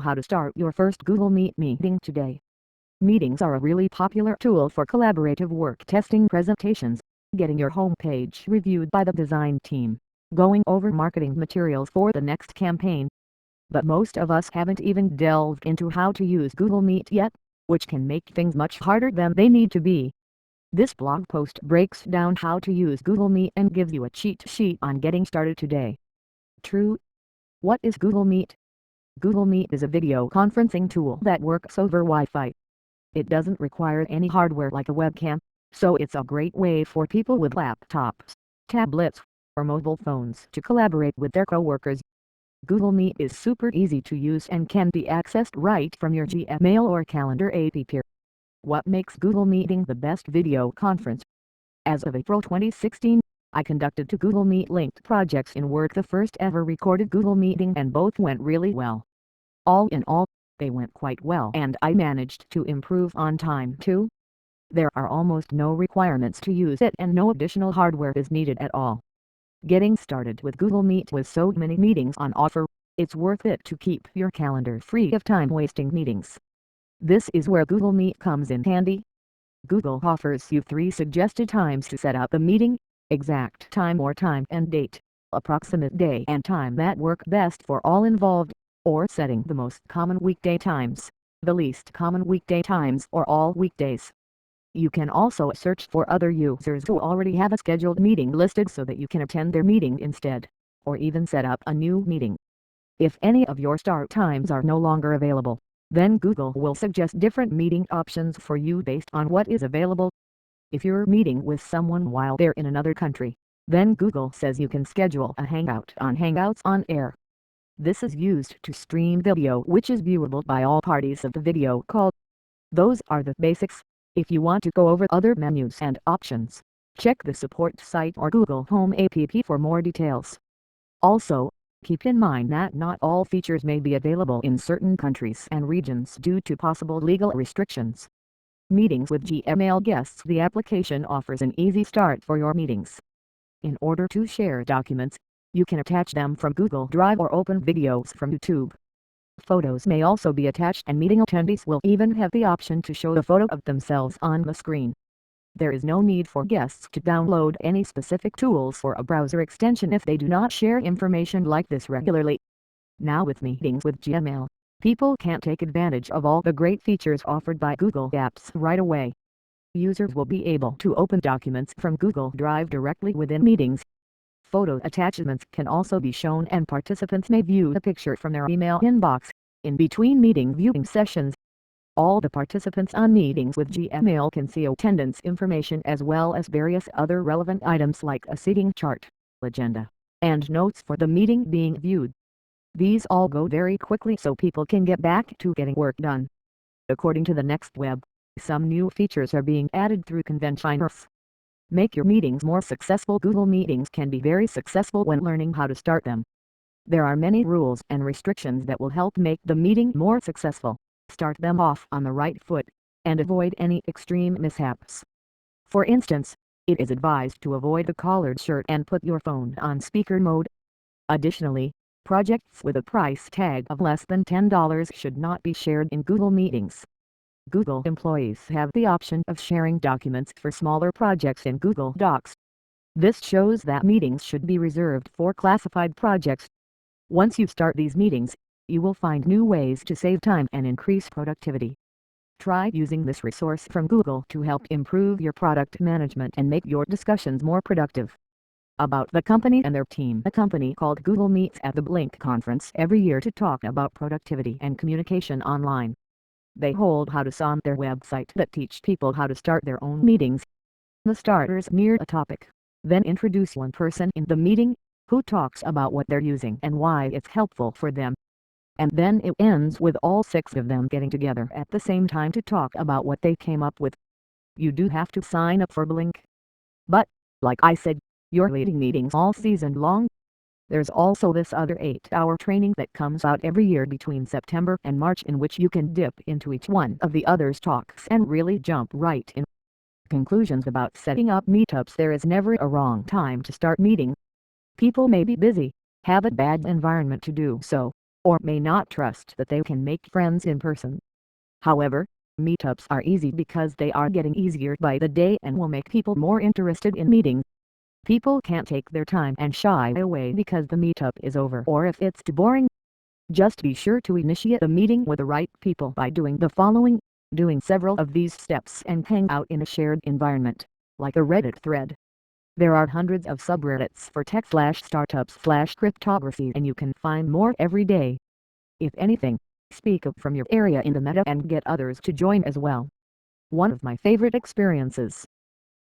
How to start your first Google Meet meeting today. Meetings are a really popular tool for collaborative work, testing presentations, getting your homepage reviewed by the design team, going over marketing materials for the next campaign. But most of us haven't even delved into how to use Google Meet yet, which can make things much harder than they need to be. This blog post breaks down how to use Google Meet and gives you a cheat sheet on getting started today. True. What is Google Meet? Google Meet is a video conferencing tool that works over Wi-Fi. It doesn't require any hardware like a webcam, so it's a great way for people with laptops, tablets, or mobile phones to collaborate with their coworkers. Google Meet is super easy to use and can be accessed right from your Gmail or Calendar app. What makes Google Meeting the best video conference? As of April 2016, I conducted 2 Google Meet linked projects in Word, the first ever recorded Google Meeting, and both went really well. All in all, they went quite well and I managed to improve on time too. There are almost no requirements to use it and no additional hardware is needed at all. Getting started with Google Meet with so many meetings on offer, it's worth it to keep your calendar free of time-wasting meetings. This is where Google Meet comes in handy. Google offers you 3 suggested times to set up the meeting: exact time or time and date, approximate day and time that work best for all involved, or setting the most common weekday times, the least common weekday times, or all weekdays. You can also search for other users who already have a scheduled meeting listed so that you can attend their meeting instead, or even set up a new meeting. If any of your start times are no longer available, then Google will suggest different meeting options for you based on what is available. If you're meeting with someone while they're in another country, then Google says you can schedule a hangout on Hangouts on Air. This is used to stream video which is viewable by all parties of the video call. Those are the basics. If you want to go over other menus and options, check the support site or Google Home app for more details. Also, keep in mind that not all features may be available in certain countries and regions due to possible legal restrictions. Meetings with Gmail guests. The application offers an easy start for your meetings. In order to share documents, you can attach them from Google Drive or open videos from YouTube. Photos may also be attached and meeting attendees will even have the option to show the photo of themselves on the screen. There is no need for guests to download any specific tools or a browser extension if they do not share information like this regularly. Now with Meetings with Gmail, people can take advantage of all the great features offered by Google Apps right away. Users will be able to open documents from Google Drive directly within Meetings. Photo attachments can also be shown and participants may view the picture from their email inbox in between meeting viewing sessions. All the participants on Meetings with Gmail can see attendance information as well as various other relevant items like a seating chart, agenda, and notes for the meeting being viewed. These all go very quickly so people can get back to getting work done. According to the Next Web, some new features are being added through conventions. Make your meetings more successful. Google Meetings can be very successful when learning how to start them. There are many rules and restrictions that will help make the meeting more successful. Start them off on the right foot, and avoid any extreme mishaps. For instance, it is advised to avoid a collared shirt and put your phone on speaker mode. Additionally, projects with a price tag of less than $10 should not be shared in Google Meetings. Google employees have the option of sharing documents for smaller projects in Google Docs. This shows that meetings should be reserved for classified projects. Once you start these meetings, you will find new ways to save time and increase productivity. Try using this resource from Google to help improve your product management and make your discussions more productive. About the company and their team. The company called Google meets at the Blink conference every year to talk about productivity and communication online. They hold how-tos on their website that teach people how to start their own meetings. The starters near a topic, then introduce one person in the meeting, who talks about what they're using and why it's helpful for them. And then it ends with all 6 of them getting together at the same time to talk about what they came up with. You do have to sign up for Blink. But, like I said, you're leading meetings all season long. There's also this other 8-hour training that comes out every year between September and March in which you can dip into each one of the others' talks and really jump right in. Conclusions about setting up meetups. There is never a wrong time to start meetings. People may be busy, have a bad environment to do so, or may not trust that they can make friends in person. However, meetups are easy because they are getting easier by the day and will make people more interested in meeting. People can't take their time and shy away because the meetup is over or if it's too boring. Just be sure to initiate a meeting with the right people by doing the following: doing several of these steps and hang out in a shared environment, like a Reddit thread. There are hundreds of subreddits for tech/startups/cryptography and you can find more every day. If anything, speak up from your area in the meta and get others to join as well. One of my favorite experiences